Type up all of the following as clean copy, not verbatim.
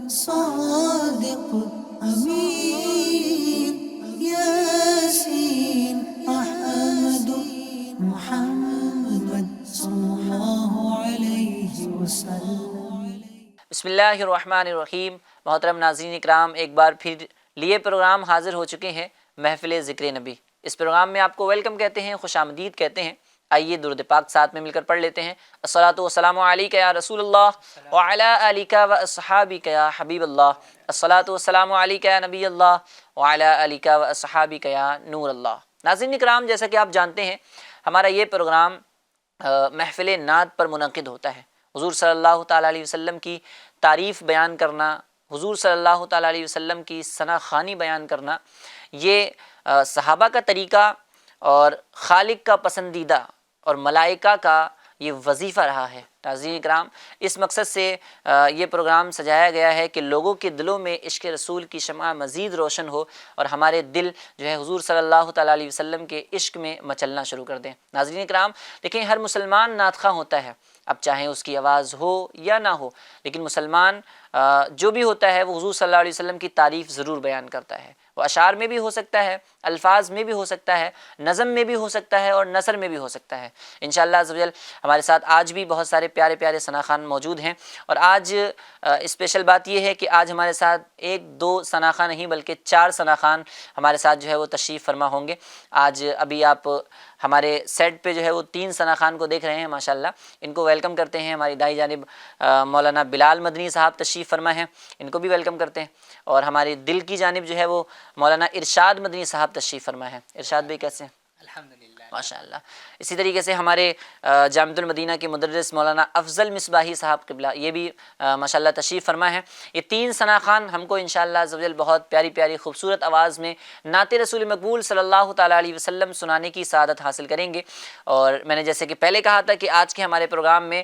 صادق أمين ياسين أحمد محمد صلى الله عليه وسلم۔ بسم اللہ الرحمن الرحیم۔ محترم ناظرین اکرام، ایک بار پھر لیے پروگرام حاضر ہو چکے ہیں محفل ذکر نبی۔ اس پروگرام میں آپ کو ویلکم کہتے ہیں، خوش آمدید کہتے ہیں۔ آئیے درود پاک ساتھ میں مل کر پڑھ لیتے ہیں۔ الصلاۃ والسلام علیک یا رسول اللہ وعلی آلک و اصحابک یا حبیب اللہ، الصلاۃ والسلام علیک یا نبی اللہ وعلی آلک و اصحابک یا نور اللہ۔ ناظرین اکرام، جیسا کہ آپ جانتے ہیں ہمارا یہ پروگرام محفل نعت پر منعقد ہوتا ہے۔ حضور صلی اللہ تعالیٰ علیہ وسلم کی تعریف بیان کرنا، حضور صلی اللہ تعالیٰ علیہ وسلم کی ثنا خوانی بیان کرنا، یہ صحابہ کا طریقہ اور خالق کا پسندیدہ اور ملائکہ کا یہ وظیفہ رہا ہے۔ ناظرین اکرام، اس مقصد سے یہ پروگرام سجایا گیا ہے کہ لوگوں کے دلوں میں عشق رسول کی شمع مزید روشن ہو اور ہمارے دل جو ہے حضور صلی اللہ تعالیٰ علیہ وسلم کے عشق میں مچلنا شروع کر دیں۔ ناظرین اکرام، دیکھیں ہر مسلمان نعت خواں ہوتا ہے، اب چاہے اس کی آواز ہو یا نہ ہو، لیکن مسلمان جو بھی ہوتا ہے وہ حضور صلی اللہ علیہ وسلم کی تعریف ضرور بیان کرتا ہے۔ وہ اشعار میں بھی ہو سکتا ہے، الفاظ میں بھی ہو سکتا ہے، نظم میں بھی ہو سکتا ہے اور نثر میں بھی ہو سکتا ہے۔ انشاءاللہ عز و جل ہمارے ساتھ آج بھی بہت سارے پیارے پیارے ثنا خوان موجود ہیں، اور آج اسپیشل بات یہ ہے کہ آج ہمارے ساتھ ایک دو ثنا خوان نہیں بلکہ 4 ثنا خوان ہمارے ساتھ جو ہے وہ تشریف فرما ہوں گے۔ آج ابھی آپ ہمارے سیٹ پہ جو ہے وہ 3 ثنا خوان کو دیکھ رہے ہیں، ماشاءاللہ ان کو ویلکم کرتے ہیں۔ ہماری دائیں جانب مولانا بلال مدنی صاحب تشریف فرما ہیں، ان کو بھی ویلکم کرتے ہیں۔ اور ہماری دل کی جانب جو ہے وہ مولانا ارشاد مدنی صاحب تشریف فرما ہے۔ ارشاد بھائی کیسے ہیں؟ الحمدللہ ماشاءاللہ۔ اسی طریقے سے ہمارے جامعۃ المدینہ کے مدرس مولانا افضل مصباحی صاحب قبلہ، یہ بھی ماشاءاللہ تشریف فرما ہے۔ یہ 3 ثنا خوان ہم کو انشاءاللہ عز و جل بہت پیاری پیاری خوبصورت آواز میں نعت رسول مقبول صلی اللہ تعالیٰ علیہ وسلم سنانے کی سعادت حاصل کریں گے۔ اور میں نے جیسے کہ پہلے کہا تھا کہ آج کے ہمارے پروگرام میں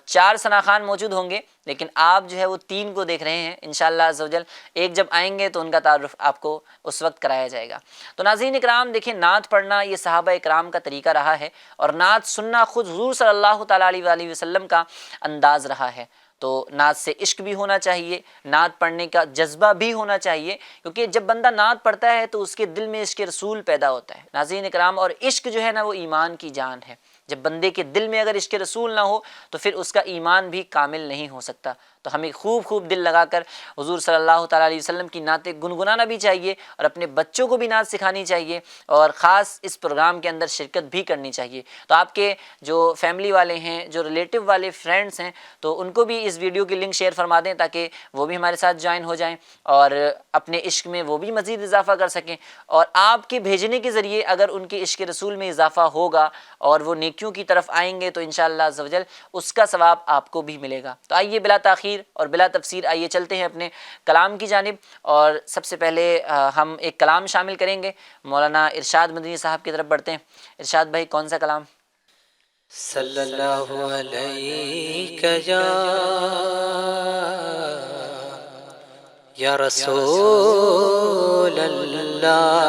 4 ثنا خوان موجود ہوں گے، لیکن آپ جو ہے وہ 3 کو دیکھ رہے ہیں۔ انشاءاللہ عز و جل ایک جب آئیں گے تو ان کا تعارف آپ کو اس وقت کرایا جائے گا۔ تو ناظرین اکرام، دیکھیں نعت پڑھنا یہ صحابہ اکرام کا طریقہ رہا ہے، اور نعت سننا خود حضور صلی اللہ تعالیٰ علیہ وسلم کا انداز رہا ہے۔ تو نعت سے عشق بھی ہونا چاہیے، نعت پڑھنے کا جذبہ بھی ہونا چاہیے، کیونکہ جب بندہ نعت پڑھتا ہے تو اس کے دل میں عشق رسول پیدا ہوتا ہے۔ ناظرین اکرام، اور عشق جو ہے نا وہ ایمان کی جان ہے۔ جب بندے کے دل میں اگر عشق رسول نہ ہو تو پھر اس کا ایمان بھی کامل نہیں ہو سکتا۔ تو ہمیں خوب خوب دل لگا کر حضور صلی اللہ تعالیٰ علیہ وسلم کی نعتیں گنگنانا بھی چاہیے، اور اپنے بچوں کو بھی نعت سکھانی چاہیے، اور خاص اس پروگرام کے اندر شرکت بھی کرنی چاہیے۔ تو آپ کے جو فیملی والے ہیں، جو ریلیٹیو والے فرینڈس ہیں، تو ان کو بھی اس ویڈیو کی لنک شیئر فرما دیں تاکہ وہ بھی ہمارے ساتھ جوائن ہو جائیں اور اپنے عشق میں وہ بھی مزید اضافہ کر سکیں۔ اور آپ کے بھیجنے کے ذریعے اگر ان کے عشق رسول میں اضافہ ہوگا اور وہ نیکیوں کی طرف آئیں گے تو انشاءاللہ عز و جل اس کا ثواب آپ کو بھی ملے گا۔ تو آئیے بلا تاخیر اور بلا تفسیر آئیے چلتے ہیں اپنے کلام کی جانب، اور سب سے پہلے ہم ایک کلام شامل کریں گے۔ مولانا ارشاد مدنی صاحب کی طرف بڑھتے ہیں۔ ارشاد بھائی کون سا کلام؟ صلی اللہ علیہ یا رسول اللہ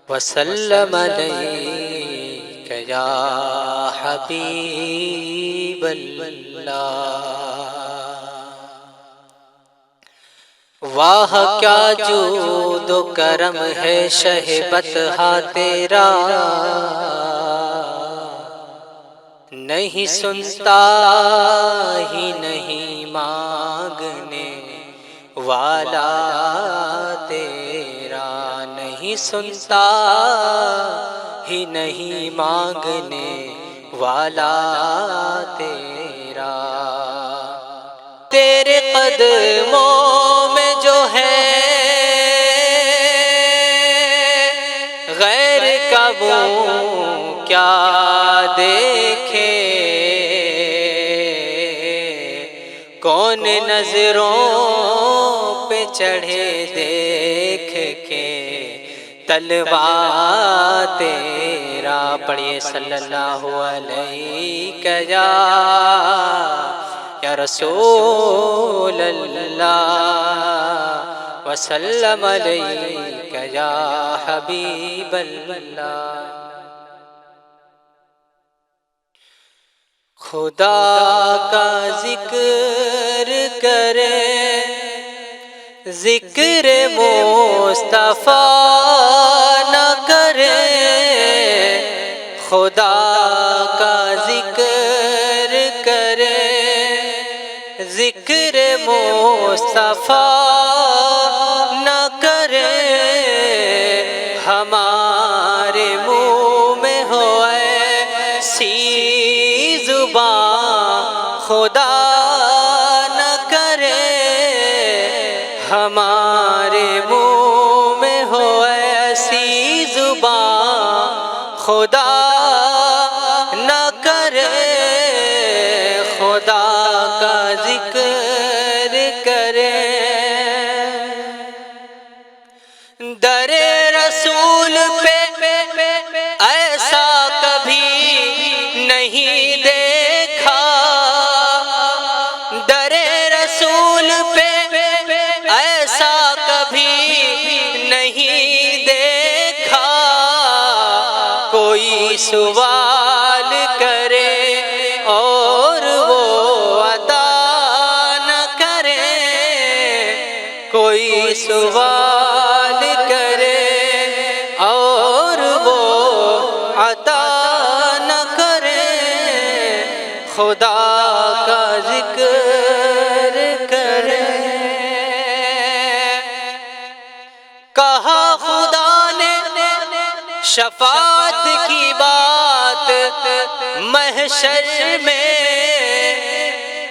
وسلم علیک یا حبیب اللہ۔ واہ کیا جود و کرم ہے شہ بطحہ تیرا، نہیں سنتا ہی نہیں مانگنے والا تیرا، نہیں سنتا ہی نہیں مانگنے والا تیرا۔ تیرے قدموں میں جو ہے غیر کا منہ کیا دیکھے، کون نظروں پہ چڑھے دیکھ کے طلبا تیرا۔ پڑھیے صلی اللہ علیہ یا رسول اللہ وسلم علیک یا حبیب اللہ۔ خدا کا ذکر کرے، ذکر مصطفیٰ نہ کرے، خدا کا ذکر کرے، ذکر مصطفیٰ نہ کرے، ہمارے منہ میں ہو ایسی زبان خدا نہ کرے، ہمارے منہ میں ہو ایسی زبان خدا نہ کرے، خدا کا ذکر کرے۔ در رسول پہ ایسا کبھی نہیں دیکھا، در رسول پہ ایسا کبھی نہیں دیکھا، کوئی سوال کرے اور وہ عطا نہ کرے، کوئی سوال کرے اور وہ عطا نہ کرے، خدا کا ذکر کرے۔ کہا خدا نے شفاعت کی بات محشر میں،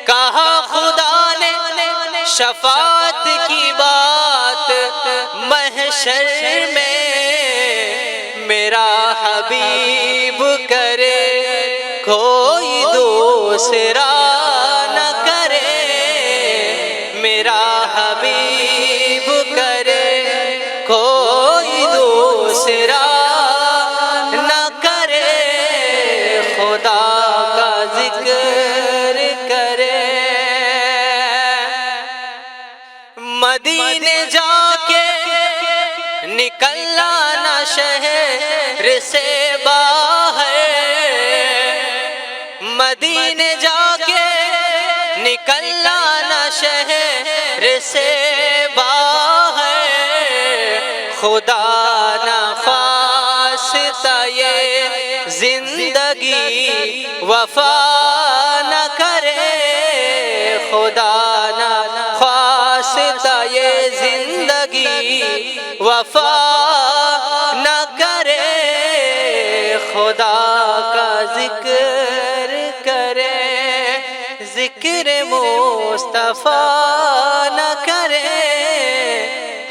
کہا خدا نے شفاعت کی بات محشر میں، میرا حبیب کرے کوئی دوسرا نہ کرے، میرا حبیب کرے کوئی دوسرا نہ کرے، خدا کا ذکر کرے۔ مدینے جا کے نکلنا نہ شہر سے باہر، مدینے جا کے نکلنا نہ شہر سے باہر، خدا نہ خواستہ یہ زندگی وفا نہ کرے، خدا نہ خواستہ یہ زندگی وفا نہ کرے، خدا کا ذکر کرے، ذکر مصطفیٰ نہ کرے،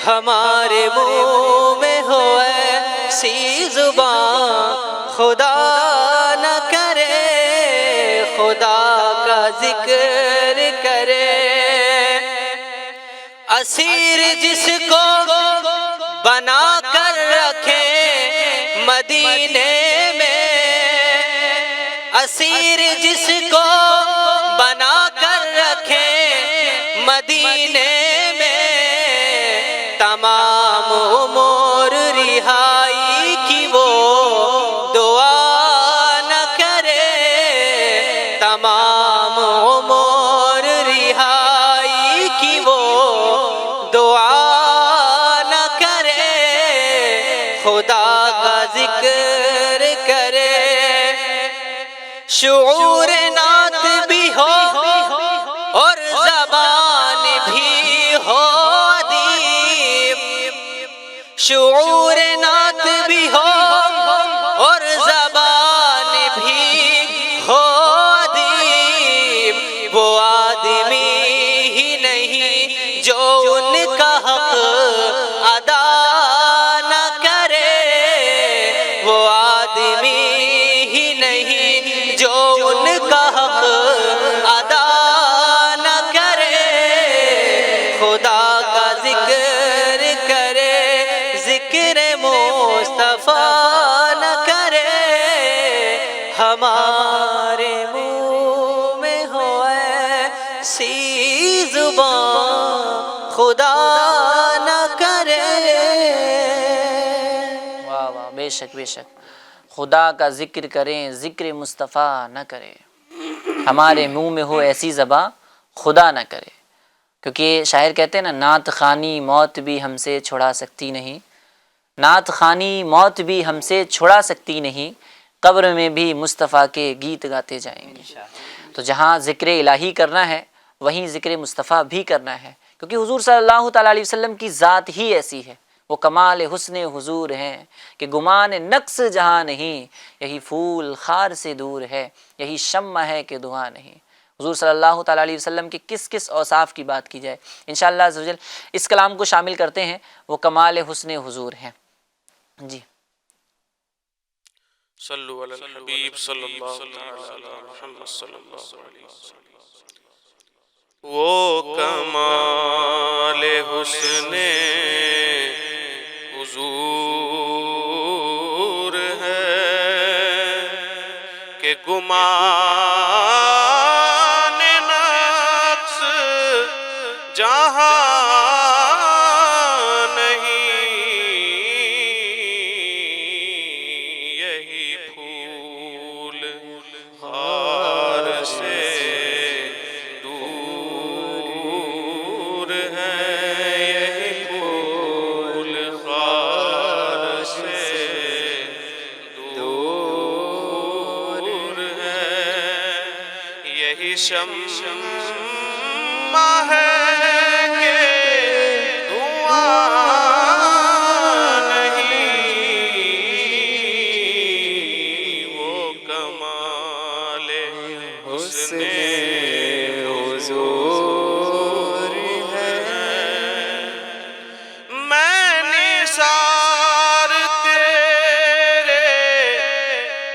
ہمارے منہ میں ہو ایسی زبان خدا نہ کرے، خدا کا ذکر کرے۔ اسیر جس کو بنا کر رکھے مدینے میں، اسیر جس کو بنا کر رکھے مدینے میں، تمام عمر رہائی کی وہ دعا نہ کرے، تمام عمر رہائی کی وہ دعا نہ کرے، خدا کا ذکر کرے۔ شعور نعت بھی ہو اور زبان بھی ہو ادیب، شعور نعت بھی ہو اور زبان بھی ہو ادیب، وہ آدمی ہی نہیں جو ان کا حق ادا نہ کرے، وہ آدمی ہی نہیں جو ان کا حق ادا نہ کرے، خدا کا ذکر کرے، ذکر مصطفیٰ نہ کرے، ہمارے منہ میں ہو ایسی زبان خدا نہ کرے۔ واہ واہ، بے شک بے شک، خدا کا ذکر کریں، ذکر مصطفیٰ نہ کریں۔ ہمارے منہ میں ہو ایسی زباں خدا نہ کرے. کیونکہ شاعر کہتے ہیں نا، نعت خوانی موت بھی ہم سے چھڑا سکتی نہیں، نعت خوانی موت بھی ہم سے چھڑا سکتی نہیں، قبر میں بھی مصطفیٰ کے گیت گاتے جائیں گے. تو جہاں ذکر الہی کرنا ہے وہیں ذکر مصطفیٰ بھی کرنا ہے، کیونکہ حضور صلی اللہ تعالیٰ علیہ وسلم کی ذات ہی ایسی ہے. وہ کمال حسن حضور ہیں کہ گمان نقص جہاں نہیں، یہی پھول خار سے دور ہے، یہی شمع ہے کہ دھواں نہیں. حضور صلی اللہ تعالیٰ علیہ وسلم کے کس کس اوصاف کی بات کی جائے، انشاءاللہ عز و جل اس کلام کو شامل کرتے ہیں. وہ کمال حسن حضور ہیں. جی صلو علی الحبیب صلی اللہ علیہ محمد صلی اللہ علیہ وسلم. وہ کمال حسن حضور ہے کہ گمان نقص جہاں نہیں، یہی پھول خار سے دور ہے، یہی پھول خار سے دور ہے، یہی شمع ہے کہ دھواں نہیں. وہ کمال حسن حضور ہے. میں نثار تیرے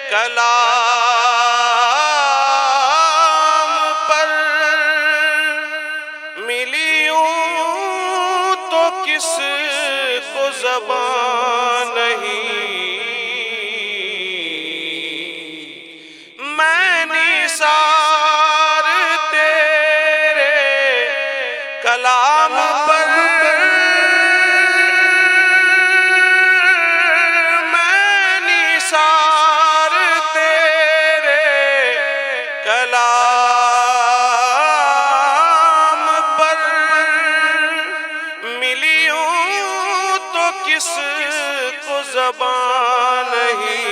کلام پر ملی ہوں تو کس کو زبان نہیں. میں نثار تیرے کلام پر، میں نثار تیرے کلام پر ملی ہوں تو کس کو زبان نہیں.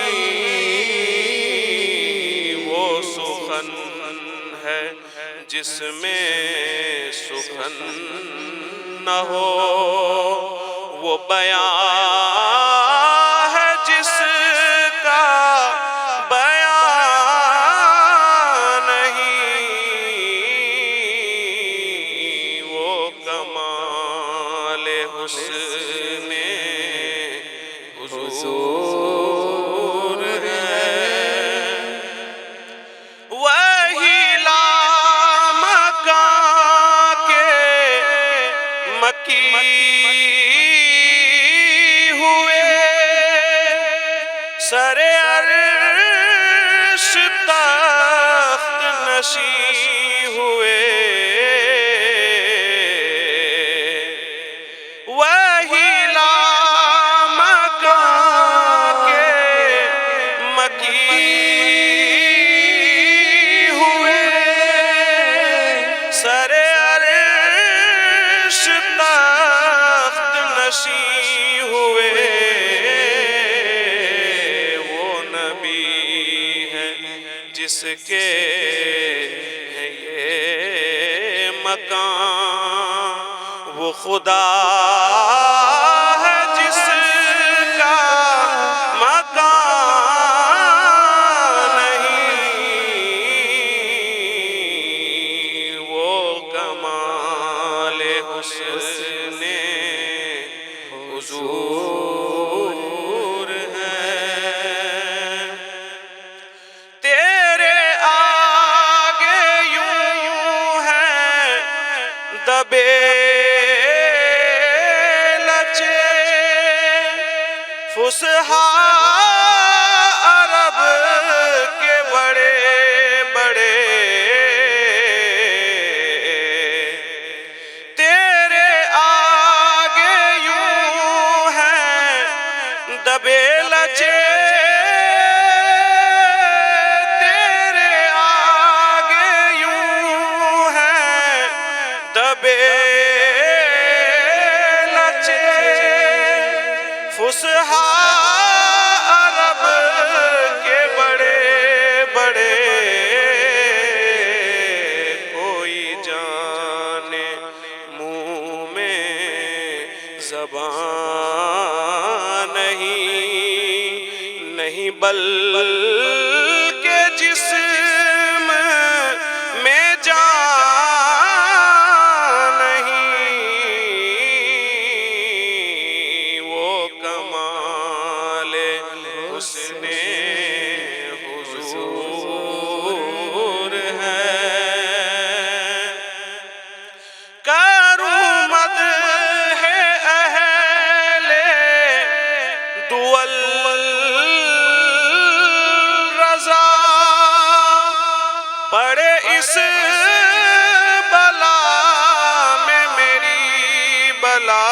وہ سخن ہے جس میں سخن نہ ہو، وہ بیان ہے جس کا بیان نہیں. وہ کمال حسن حضور ہے. وہی لامکاں کے مکی ہوئے، سر عرش تخت نشین ہوئے. وہی لامکاں کے مکی ہوئے، سر عرش تخت نشین ہوئے. وہ نبی ہے جس کے ہے یہ مقام، وہ خدا ہے جس کا مکان نہیں. وہ کمال حسن حضور ہے. تیرے آگے یوں ہے دبے لچے فصحا عرب کے بڑے بڑے. تیرے آگے یوں ہیں دبے لچے، تیرے آگے لبے لچے فصحا عرب کے بڑے بڑے کوئی جانے منہ میں زبان نہیں بلکہ جسم میں جان نہیں وہ کمال حسن حضور ہے کروں مدح اہل دول رضا پڑے اس بلا میں میری بلا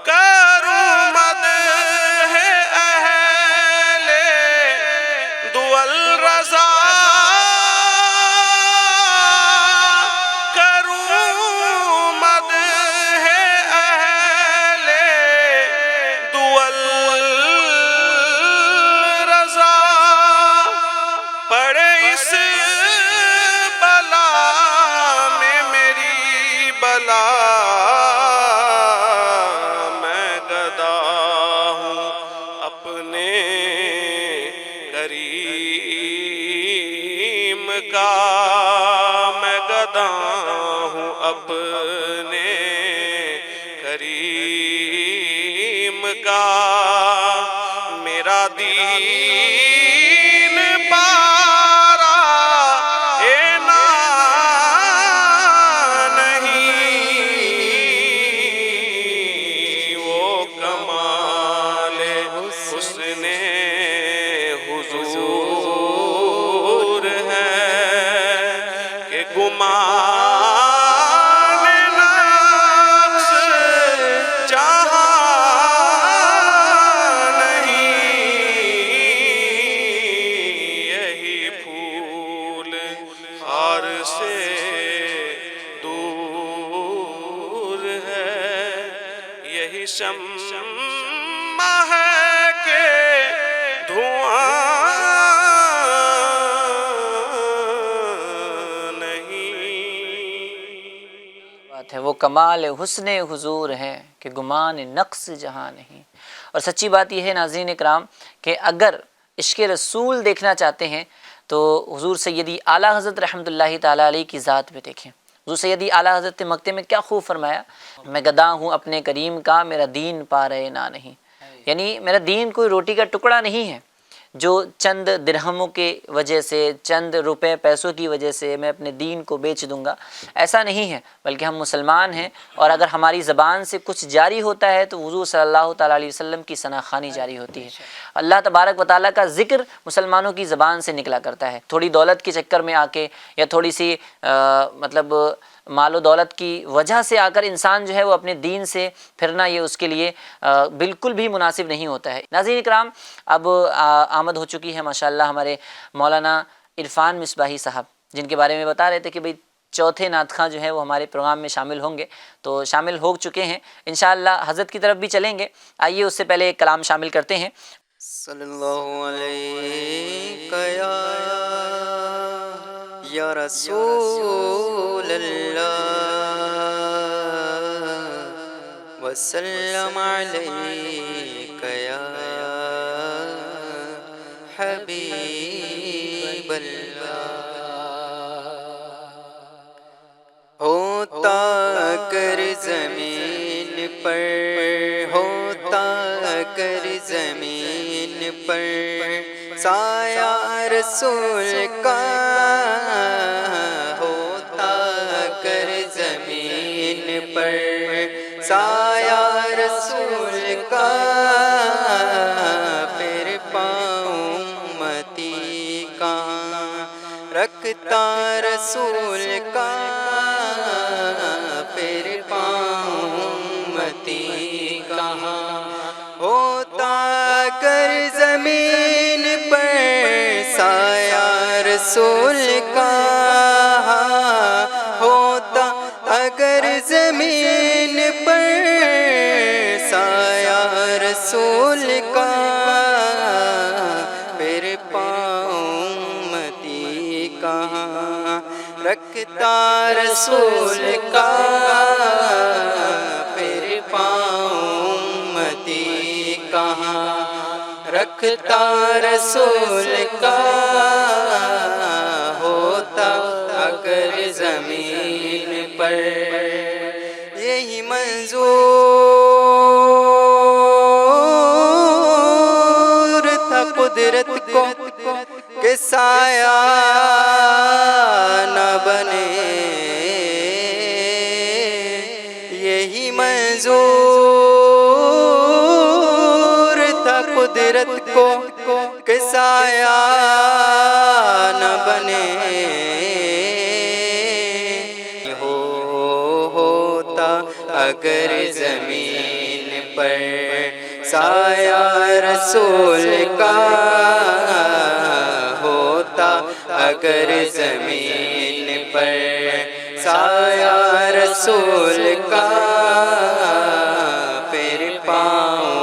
کروں مدح اہل دول رضا کروں مدح اہل دول رضا پڑے اس بلا میں میری بلا میں گدا ہوں اپنے کریم کا میں گدا ہوں اپنے کریم کا میرا دین پارا اے نا نہیں وہ کمال حسن حضور ہے کہ گمان نفس جہاں نہیں یہی پھول خار سے دور ہے یہی شمع ہے کہ دھواں بات ہے وہ کمال حسن حضور ہے کہ گمان نقص جہاں نہیں۔ اور سچی بات یہ ہے ناظرین اکرام کہ اگر عشق رسول دیکھنا چاہتے ہیں تو حضور سیدی اعلیٰ حضرت رحمۃ اللہ تعالیٰ علیہ کی ذات میں دیکھیں۔ حضور سیدی اعلیٰ حضرت مکتے میں کیا خوب فرمایا، میں گدا ہوں اپنے کریم کا میرا دین پا رہے نہ نہیں، یعنی میرا دین کوئی روٹی کا ٹکڑا نہیں ہے جو چند درہموں کے وجہ سے چند روپے پیسوں کی وجہ سے میں اپنے دین کو بیچ دوں گا، ایسا نہیں ہے، بلکہ ہم مسلمان ہیں اور اگر ہماری زبان سے کچھ جاری ہوتا ہے تو حضور صلی اللہ تعالیٰ علیہ وسلم کی ثنا خوانی جاری ہوتی ہے۔ اللہ تبارک و تعالیٰ کا ذکر مسلمانوں کی زبان سے نکلا کرتا ہے۔ تھوڑی دولت کے چکر میں آ کے یا تھوڑی سی مطلب مال و دولت کی وجہ سے آ کر انسان جو ہے وہ اپنے دین سے پھرنا یہ اس کے لیے بالکل بھی مناسب نہیں ہوتا ہے۔ ناظرین اکرام اب آمد ہو چکی ہے ماشاءاللہ ہمارے مولانا عرفان مصباحی صاحب، جن کے بارے میں بتا رہے تھے کہ بھئی چوتھے نعت خواں جو ہے وہ ہمارے پروگرام میں شامل ہوں گے، تو شامل ہو چکے ہیں، انشاءاللہ حضرت کی طرف بھی چلیں گے۔ آئیے اس سے پہلے ایک کلام شامل کرتے ہیں۔ صلی اللہ علیہ یا رسول اللہ وسلم علیک یا حبیب اللہ۔ ہوتا کر زمین پر، ہوتا کر زمین پر سایہ رسول کا، ہوتا کر زمین پر سایہ رسول کا، پھر پاؤں امتی کہاں رکھتا رسول کا، پھر پاؤں امتی کہاں، ہوتا اگر زمین پر سایہ رسول کا ہوتا، اگر زمین پر سایہ رسول کا، پھر پاؤں امتی کہاں رکھتا رسول کا، پھر پاؤں امتی کہاں رکھتا رسول کا ہوتا، اگر زمین پر یہی منظور تھا قدرت کو کہ سایہ نہ بنے، یہی منظور تھا قدرت کو کہ سایہ نہ بنے، ہوتا اگر زمین پر سایہ رسول کا، ہوتا اگر زمین پر سایہ رسول کا، پھر پاؤں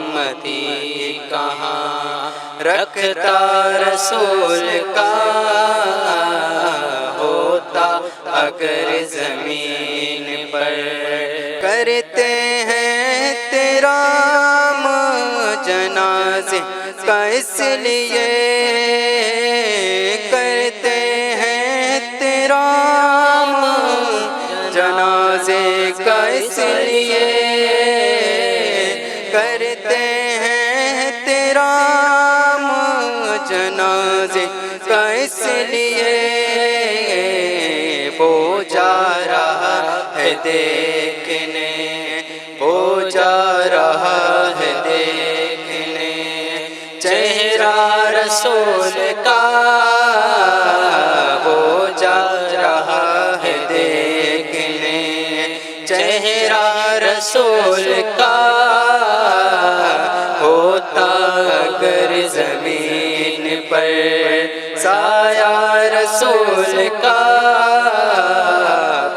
امتی کہاں رکھتا رسول کا، ہوتا اگر زمین پر کرتے ہیں تیرا جنازے کا، اس لیے کرتے ہیں تیرا جنازے کا، اس لیے کرتے ہیں تیرا جنازے کا، اس لیے وہ جا رہا ہے دیکھنے، وہ جا رہا ہے دیکھنے چہرہ رسول کا، وہ جا رہا ہے دیکھنے چہرہ رسول کا، ہوتا اگر زمین پر سایہ رسول کا،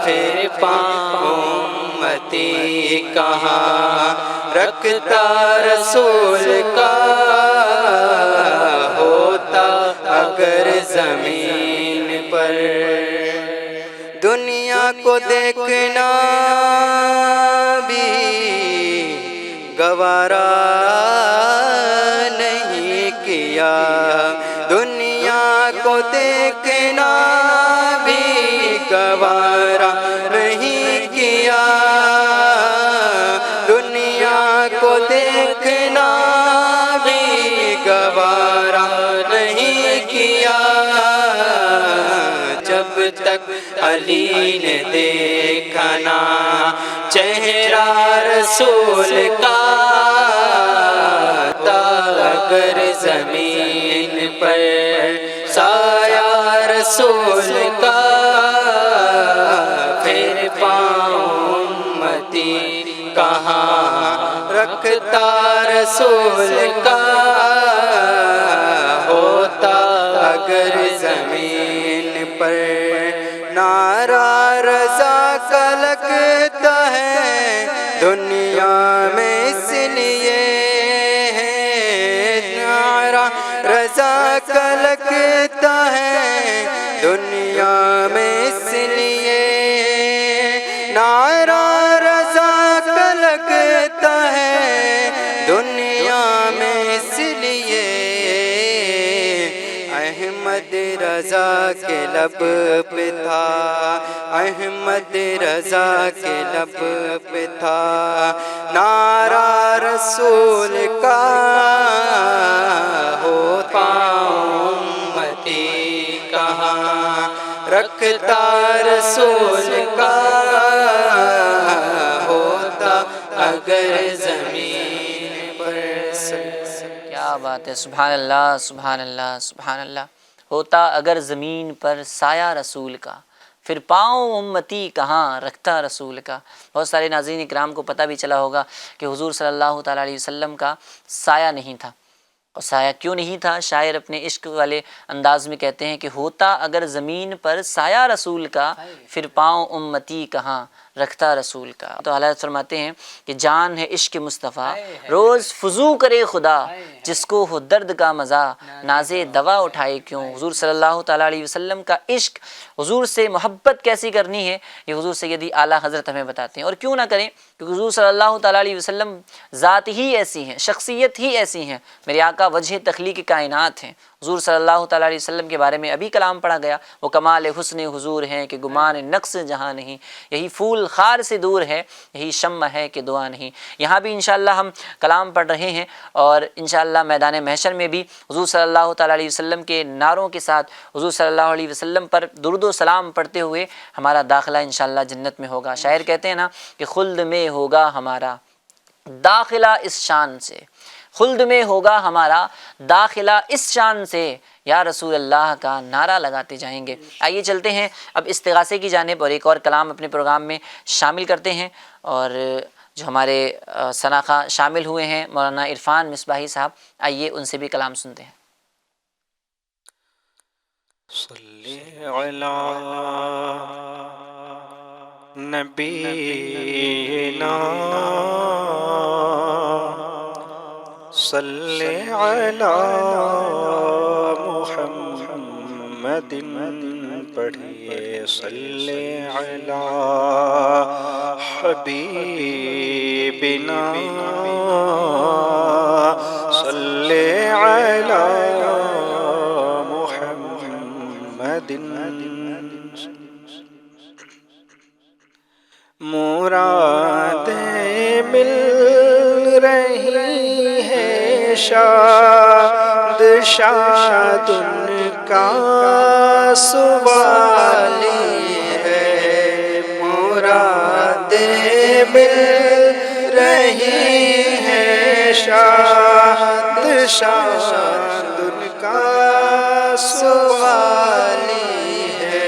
پھر پاؤں امتی کہاں رکھتا رسول کا، ہوتا اگر زمین پر دنیا کو دیکھنا بھی گوارا نہیں کیا، دنیا کو دیکھنا بھی گوارا نہیں کیا، دنیا کو دیکھنا بھی گوارا نہیں کیا، جب تک علی نے دیکھا نا چہرہ رسول کا، اگر زمین پر سایہ رسول کا، پھر پاؤں امتی کہاں رکھتا رسول کا، ہوتا اگر زمین پر نعرہ رضا کا لگتا ہے دنیا میں، اس لیے نعرہ رضا کا لگتا ہے دنیا میں، اس لیے نعرہ رضا کا لگتا ہے دنیا میں، اس لیے احمد رضا کے لب پہ تھا، احمد رضا کے لب پہ تھا نعرہ رسول کا، ہو پاؤں امتی کہاں رکھتا رسول کا، ہوتا اگر زمین پر کیا بات ہے، سبحان اللہ سبحان اللہ سبحان اللہ، ہوتا اگر زمین پر سایہ رسول کا، پھر پاؤں امتی کہاں رکھتا رسول کا۔ بہت سارے ناظرین اکرام کو پتہ بھی چلا ہوگا کہ حضور صلی اللہ تعالیٰ علیہ وسلم کا سایہ نہیں تھا، اور سایہ کیوں نہیں تھا؟ شاعر اپنے عشق والے انداز میں کہتے ہیں کہ ہوتا اگر زمین پر سایہ رسول کا، پھر پاؤں امتی کہاں رکھتا رسول کا۔ تو حضرت فرماتے ہیں کہ جان ہے عشق مصطفیٰ روز فضو کرے خدا، جس کو ہو درد کا مزہ نازے دوا اٹھائے کیوں۔ حضور صلی اللہ تعالیٰ علیہ وسلم کا عشق، حضور سے محبت کیسی کرنی ہے، یہ حضور سیدی اعلیٰ حضرت ہمیں بتاتے ہیں۔ اور کیوں نہ کریں، کیونکہ حضور صلی اللہ تعالیٰ علیہ وسلم ذات ہی ایسی ہیں، شخصیت ہی ایسی ہیں، میرے آقا وجہ تخلیق کائنات ہیں۔ حضور صلی اللہ تعالیٰ علیہ وسلم کے بارے میں ابھی کلام پڑھا گیا، وہ کمال حسن حضور ہیں کہ گمان نقص جہاں نہیں، یہی پھول خار سے دور ہے، یہی شمع ہے کہ دعا نہیں۔ یہاں بھی انشاءاللہ ہم کلام پڑھ رہے ہیں، اور انشاءاللہ میدان محشر میں بھی حضور صلی اللہ تعالیٰ علیہ وسلم کے نعروں کے ساتھ حضور صلی اللہ علیہ وسلم پر درود و سلام پڑھتے ہوئے ہمارا داخلہ انشاءاللہ جنت میں ہوگا۔ شاعر کہتے ہیں نا کہ خلد میں ہوگا ہمارا داخلہ اس شان سے، خلد میں ہوگا ہمارا داخلہ اس شان سے، یا رسول اللہ کا نعرہ لگاتے جائیں گے۔ آئیے چلتے ہیں اب استغاثے کی جانب، اور ایک اور کلام اپنے پروگرام میں شامل کرتے ہیں، اور جو ہمارے ثناخواہ شامل ہوئے ہیں مولانا عرفان مصباحی صاحب، آئیے ان سے بھی کلام سنتے ہیں۔ صلی علی نبینا صلی علی محمد، پڑھیے صلی علی حبیبنا صلی علی محمد۔ مرادیں مل رہی ہیں شاد شاد ان کا سوالی ہے، مرادیں مل رہی ہیں شاد شاد ان کا سوالی ہے،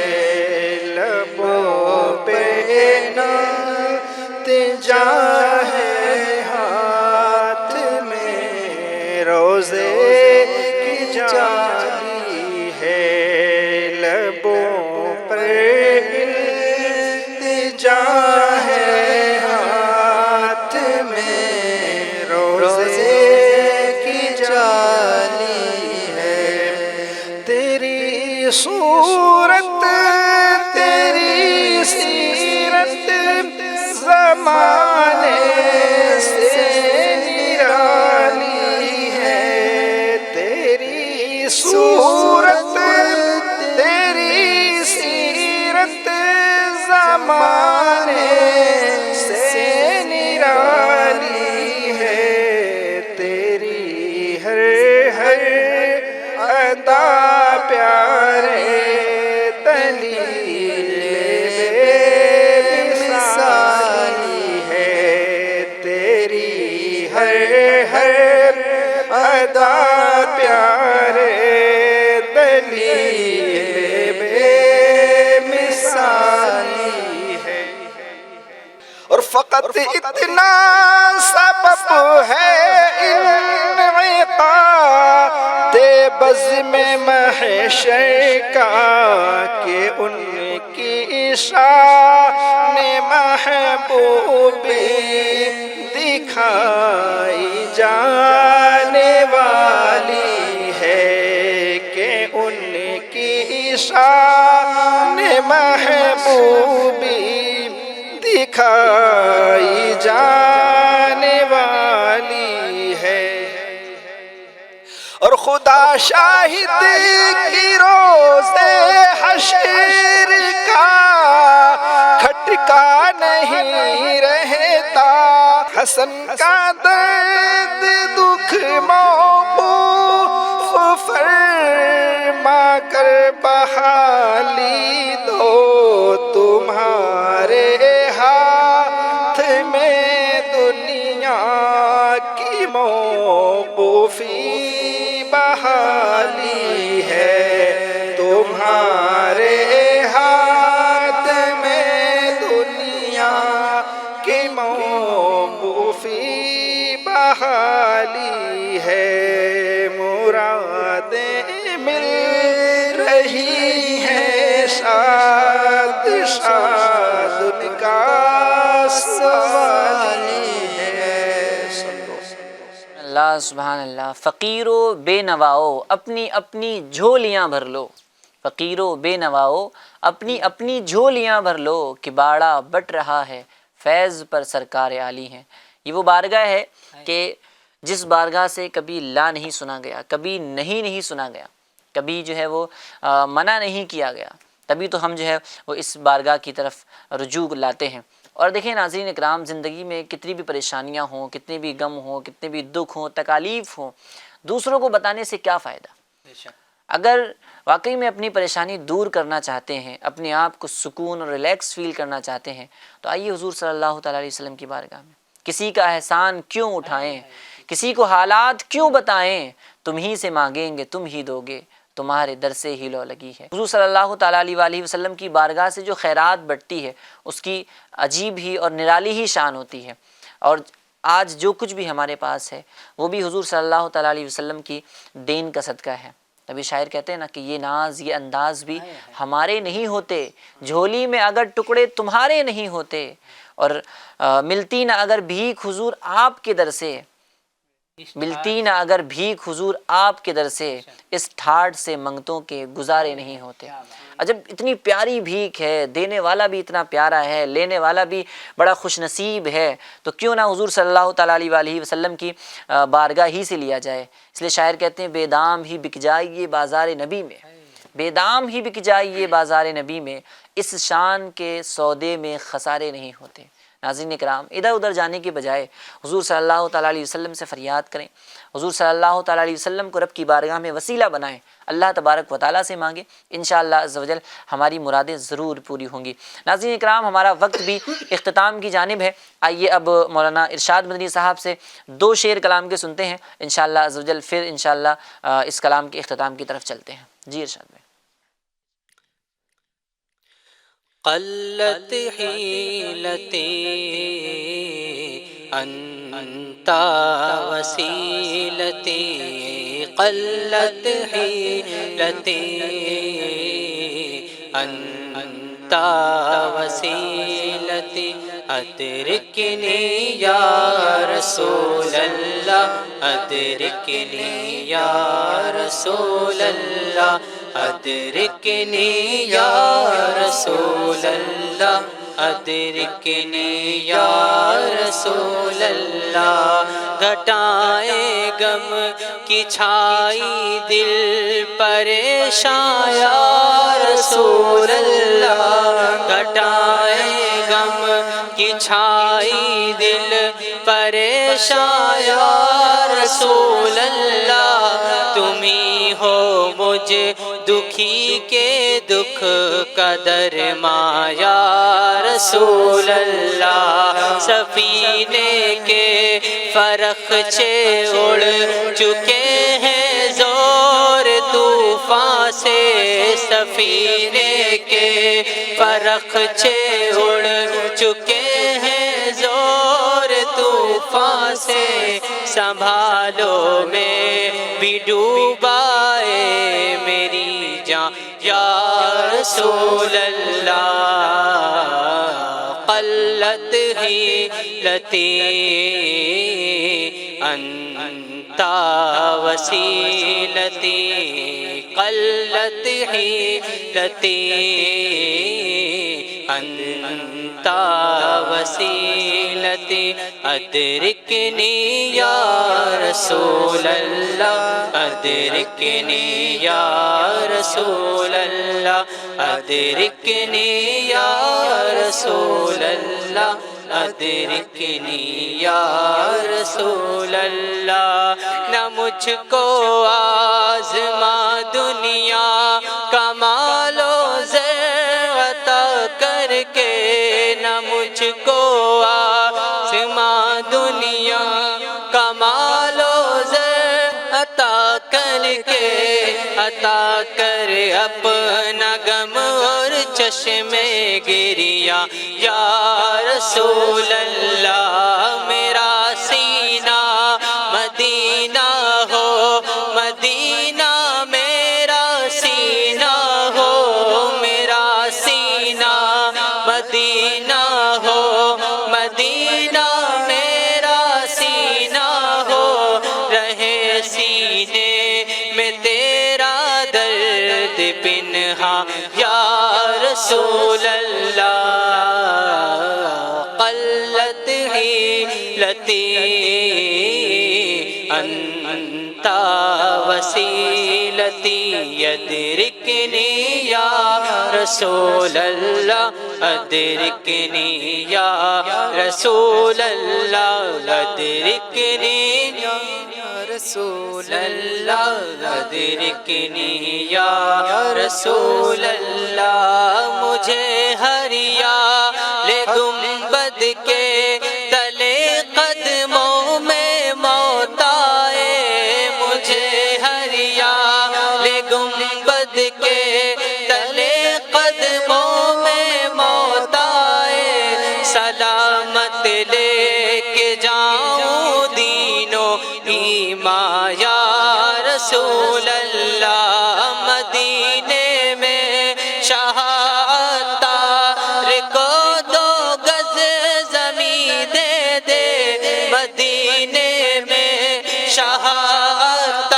لبوں پہ جا ہے ہاتھ میں روزے کی جاری ہے، لبوں پر التجا ہے ہاتھ میں روزے کی جاری ہے، تیری صورت تیری سیرت زمانے سے نرالی ہے، تیری صورت تیری سیرت زمانے سے نرالی ہے، تیری ہر ہر ادا پیارے دلیل ادا پیارے دلیل بے مثالی ہے، اور فقط اتنا سبب ہے انعقاد بزم محشر کا کہ ان کی شان محبوبی دکھائی جانے والی ہے، کہ ان کی شان محبوبی دکھائی جانے والی ہے، اور خدا شاہد کی روز حشر کا کھٹکا نہیں رہتا، حسن کا درد دکھ موقوف فرما کر بحالی دو، تمہارے ہاتھ میں دنیا کی موقوفی بحالی ہے، تمہارے ہاتھ شاد شاد ان کا سوال ہے. اللہ سبحان اللہ. فقیرو بے نواؤ اپنی اپنی جھولیاں بھر لو، فقیرو بے نواؤ اپنی اپنی جھولیاں بھر لو، کہ باڑا بٹ رہا ہے فیض پر سرکار عالی ہیں. یہ وہ بارگاہ ہے کہ جس بارگاہ سے کبھی لا نہیں سنا گیا، کبھی نہیں سنا گیا، کبھی جو ہے وہ منع نہیں کیا گیا، تبھی تو ہم جو ہے وہ اس بارگاہ کی طرف رجوع لاتے ہیں. اور دیکھیں ناظرین اکرام، زندگی میں کتنی بھی پریشانیاں ہوں، کتنے بھی غم ہوں، کتنے بھی دکھ ہوں، تکالیف ہوں، دوسروں کو بتانے سے کیا فائدہ؟ اگر واقعی میں اپنی پریشانی دور کرنا چاہتے ہیں، اپنے آپ کو سکون اور ریلیکس فیل کرنا چاہتے ہیں، تو آئیے حضور صلی اللہ تعالیٰ علیہ وسلم کی بارگاہ میں. کسی کا احسان کیوں اٹھائیں، کسی کو حالات کیوں بتائیں، تم ہی سے مانگیں گے تم ہی دو گے، تمہارے در سے ہی لو لگی ہے. حضور صلی اللہ تعالیٰ علیہ وآلہ وسلم کی بارگاہ سے جو خیرات بٹتی ہے اس کی عجیب ہی اور نرالی ہی شان ہوتی ہے. اور آج جو کچھ بھی ہمارے پاس ہے وہ بھی حضور صلی اللہ تعالیٰ علیہ وسلم کی دین کا صدقہ ہے. تبھی شاعر کہتے ہیں نا کہ یہ ناز یہ انداز بھی ہمارے نہیں ہوتے، جھولی میں اگر ٹکڑے تمہارے نہیں ہوتے، اور ملتی نہ اگر بھیک حضور آپ کے در سے، ملتی نہ اگر بھیک حضور آپ کے در سے، اس ٹھاٹھ سے منگتوں کے گزارے نہیں ہوتے. عجب اتنی پیاری بھیک ہے، دینے والا بھی اتنا پیارا ہے، لینے والا بھی بڑا خوش نصیب ہے، تو کیوں نہ حضور صلی اللہ تعالیٰ علیہ وآلہ وسلم کی بارگاہ ہی سے لیا جائے. اس لیے شاعر کہتے ہیں بے دام ہی بک جائیے بازار نبی میں، بے دام ہی بک جائیے بازار نبی میں، اس شان کے سودے میں خسارے نہیں ہوتے. ناظرین اکرام، ادھر ادھر جانے کے بجائے حضور صلی اللہ تعالیٰ علیہ وسلم سے فریاد کریں، حضور صلی اللہ تعالیٰ علیہ وسلم کو رب کی بارگاہ میں وسیلہ بنائیں، اللہ تبارک و تعالیٰ سے مانگیں، انشاءاللہ عز و جل ہماری مرادیں ضرور پوری ہوں گی. ناظرین اکرام، ہمارا وقت بھی اختتام کی جانب ہے. آئیے اب مولانا ارشاد مدنی صاحب سے 2 شعر کلام کے سنتے ہیں، انشاءاللہ عز و جل پھر انشاءاللہ اس کلام کے اختتام کی طرف چلتے ہیں. جی ارشاد میں. قلت حیلتی انت وسیلتی، قلت حیلتی انت وسیلتی، ادرکنی یا رسول اللہ، ادرکنی یا رسول اللہ، ادرکنی یا رسول اللہ، ادرکنی یا رسول اللہ. گھٹائیں غم کی چھائی دل پریشاں یا رسول اللہ، گھٹائیں غم کی چھائی دل پریشاں یا رسول اللہ. تمہیں ہو مجھ دکھی کے دکھ کا درما یا رسول اللہ. سفینے کے فرخچے اڑ چکے ہیں زور طوفان سے، سفینے کے فرخچے اڑ چکے ہیں زور طوفان سے. سنبھالو میں بھی ڈوبائے میری جان یا رسول اللہ. قلت حیلتی انت وسیلتی، قلت حیلتی انت وسیلتی، ادرکنی یا رسول اللہ، ادرکنی یا رسول اللہ، ادرکنی یا رسول اللہ، ادرکنی یا رسول اللہ. نہ مجھ کو آزما دنیا کا مال و زر عطا کر کے، نہ مجھ کو آزما دنیا کا مال و زر عطا کر کے، عطا کر اپنا غم اور چشم گریہ یا رسول اللہ. میرا سینہ مدینہ ہو، مدینہ میرا سینہ ہو، میرا یا رسول اللہ قلت حیلتی انت وسیلتی ادرکنی یا رسول اللہ ادرکنی یا رسول اللہ ادرکنی یا رسول اللہ ادرکنی یا رسول اللہ مجھے ہریا لے گنبد کے تلے قدموں میں موت آئے مجھے ہریا لے گنبد کے تلے قدموں میں موت آئے سلامت لے کے جاؤں دینوں ایمان یا رسول اللہ مدینے میں شہادت کو دو گز زمین دے دے مدینے میں شہادت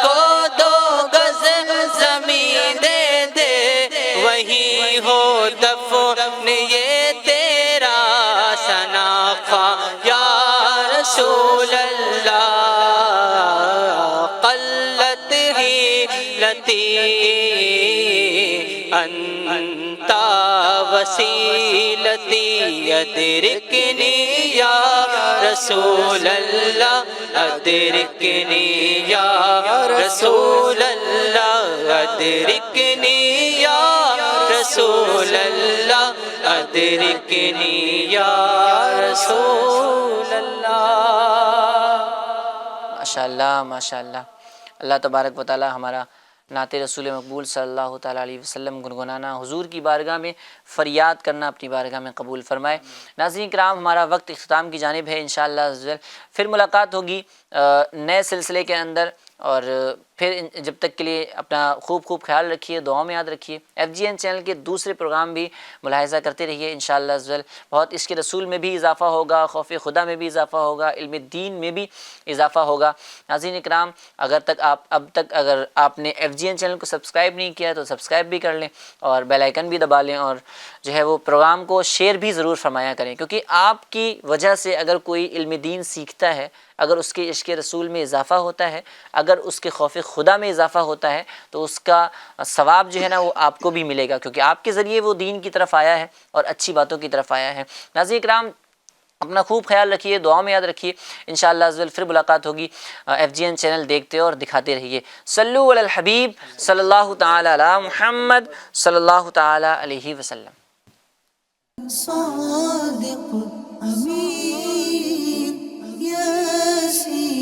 کو دو گز زمین دے دے وہی ہو دفن یہ تیرا سنافہ یا رسول اللہ قلت حیلتی انت وسیلتی ادرکنی یا رسول اللہ ادرکنی یا رسول اللہ ادرکنی یا رسول اللہ ادرکنی یا رسول اللہ ماشاءاللہ ماشاءاللہ۔ اللہ تبارک و تعالی ہمارا نعت رسول مقبول صلی اللہ تعالیٰ علیہ وسلم گنگنانا، حضور کی بارگاہ میں فریاد کرنا اپنی بارگاہ میں قبول فرمائے۔ ناظرین کرام، ہمارا وقت اختتام کی جانب ہے، انشاءاللہ پھر ملاقات ہوگی نئے سلسلے کے اندر، اور پھر جب تک کے لیے اپنا خوب خیال رکھیے، دعاؤں میں یاد رکھیے۔ FGN چینل کے دوسرے پروگرام بھی ملاحظہ کرتے رہیے، انشاءاللہ بہت عشق رسول میں بھی اضافہ ہوگا، خوف خدا میں بھی اضافہ ہوگا، علم دین میں بھی اضافہ ہوگا۔ ناظرین اکرام، اب تک اگر آپ نے FGN چینل کو سبسکرائب نہیں کیا تو سبسکرائب بھی کر لیں اور بیل آئیکن بھی دبا لیں، اور جو ہے وہ پروگرام کو شیئر بھی ضرور فرمایا کریں، کیونکہ آپ کی وجہ سے اگر کوئی علم دین سیکھتا ہے، اگر اس کے عشق رسول میں اضافہ ہوتا ہے، اگر اس کے خوف خدا میں اضافہ ہوتا ہے، تو اس کا ثواب جو ہے نا وہ آپ کو بھی ملے گا، کیونکہ آپ کے ذریعے وہ دین کی طرف آیا ہے اور اچھی باتوں کی طرف آیا ہے۔ ناظرین کرام، اپنا خوب خیال رکھیے، دعاؤں میں یاد رکھیے، انشاءاللہ پھر ملاقات ہوگی۔ FGN چینل دیکھتے اور دکھاتے رہیے۔ صلو علی الحبیب صلی اللہ تعالی علی محمد صلی اللہ تعالی علیہ وسلم۔ صادق امین یا سید